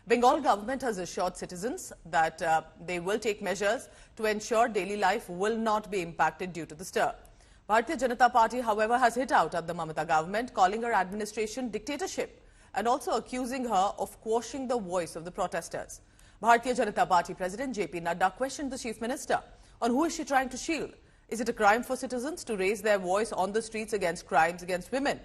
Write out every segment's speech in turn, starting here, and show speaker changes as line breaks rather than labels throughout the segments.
Bengal government has assured citizens that they will take measures to ensure daily life will not be impacted due to the stir. Bharatiya Janata Party, however, has hit out at the Mamata government, calling her administration dictatorship and also accusing her of quashing the voice of the protesters. Bharatiya Janata Party President JP Nadda questioned the Chief Minister on who is she trying to shield. Is it a crime for citizens to raise their voice on the streets against crimes against women?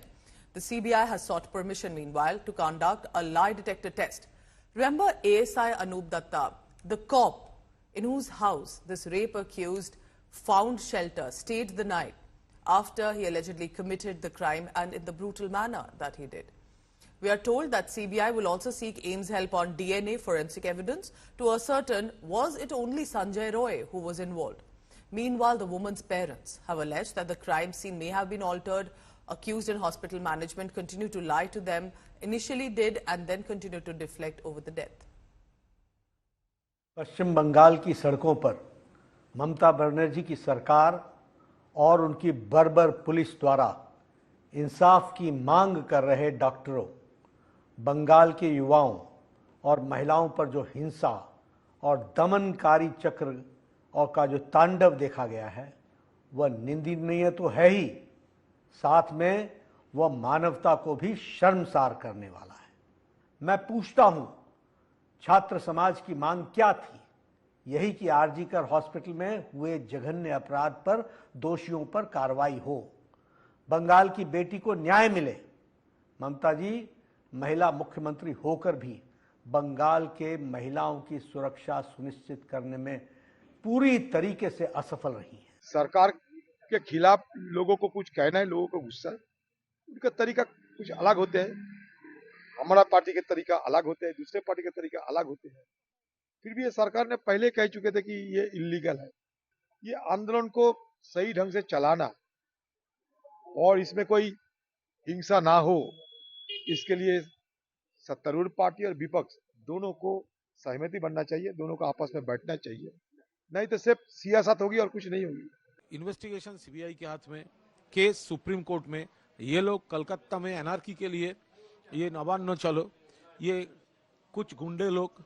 The CBI has sought permission, meanwhile, to conduct a lie detector test. Remember ASI Anup Datta, the cop in whose house this rape accused found shelter, stayed the night after he allegedly committed the crime and in the brutal manner that he did. We are told that CBI will also seek AIIMS help on DNA forensic evidence to ascertain was it only Sanjay Roy who was involved. Meanwhile, the woman's parents have alleged that the crime scene may have been altered. Accused and hospital management continue to lie to them, initially did and then continue to deflect over the death.
पश्चिम बंगाल की सड़कों पर ममता बनर्जी की सरकार और उनकी बर्बर police द्वारा इंसाफ की मांग कर रहे डॉक्टरों, बंगाल के युवाओं और महिलाओं पर जो हिंसा और दमनकारी चक्र और का जो तांडव देखा गया है, वह निंदनीय तो है ही, साथ में वह मानवता को भी शर्मसार करने वाला है। मैं पूछता हूं, छात्र समाज की मांग क्या थी? यही कि आरजीकर हॉस्पिटल में हुए जघन्य अपराध पर दोषियों पर कार्रवाई हो, बंगाल की बेटी को न्याय मिले। ममता जी महिला मुख्यमंत्री होकर भी बंगाल के महिलाओं की सुरक्षा सुनिश्चित करने में पूरी तरीके से असफल रही है।
सरकार के खिलाफ लोगों को कुछ कहना है, लोगों को गुस्सा, उनका तरीका कुछ अलग होते हैं। हमारा पार्टी के तरीका अलग होते हैं, दूसरे पार्टी के तरीका अलग होते हैं। फिर भी ये सरकार ने पहले कह चुके थे कि ये इलीगल है। ये आंदोलन को सही ढंग से चलाना और इसमें कोई हिंसा ना हो, इसके लिए सत्तारूढ़ पार्टी और विपक्ष दोनों को सहमति बनना चाहिए, दोनों को आपस में बैठना चाहिए, नहीं तो सिर्फ सियासत होगी और कुछ नहीं होगी।
इन्वेस्टिगेशन सीबीआई के हाथ में, केस सुप्रीम कोर्ट में। ये लोग कलकत्ता में एनआरकी के लिए ये नवान्न चलो, ये कुछ गुंडे लोग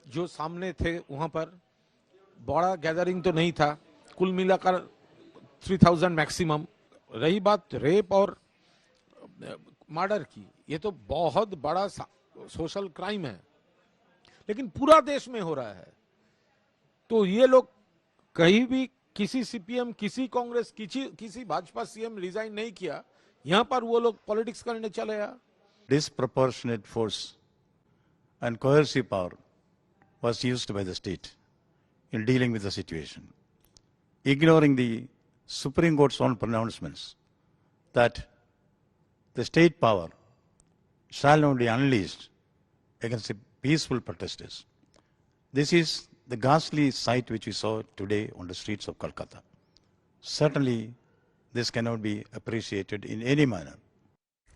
जो सामने थे, वहां पर बड़ा गैदरिंग तो नहीं था, कुल मिलाकर 3000 मैक्सिमम। रही बात रेप और मर्डर की, ये तो बहुत बड़ा सोशल क्राइम है, लेकिन पूरा देश में हो रहा है। तो ये लोग कहीं भी किसी सीपीएम, किसी कांग्रेस, किसी भाजपा सीएम रिजाइन नहीं किया, यहां पर वो लोग पॉलिटिक्स करने चले आए।
Disproportionate force and coercive power was used by the state in dealing with the situation, ignoring the Supreme Court's own pronouncements that the state power shall not be unleashed against the peaceful protesters. This is the ghastly sight which we saw today on the streets of Kolkata. Certainly, this cannot be appreciated in any manner.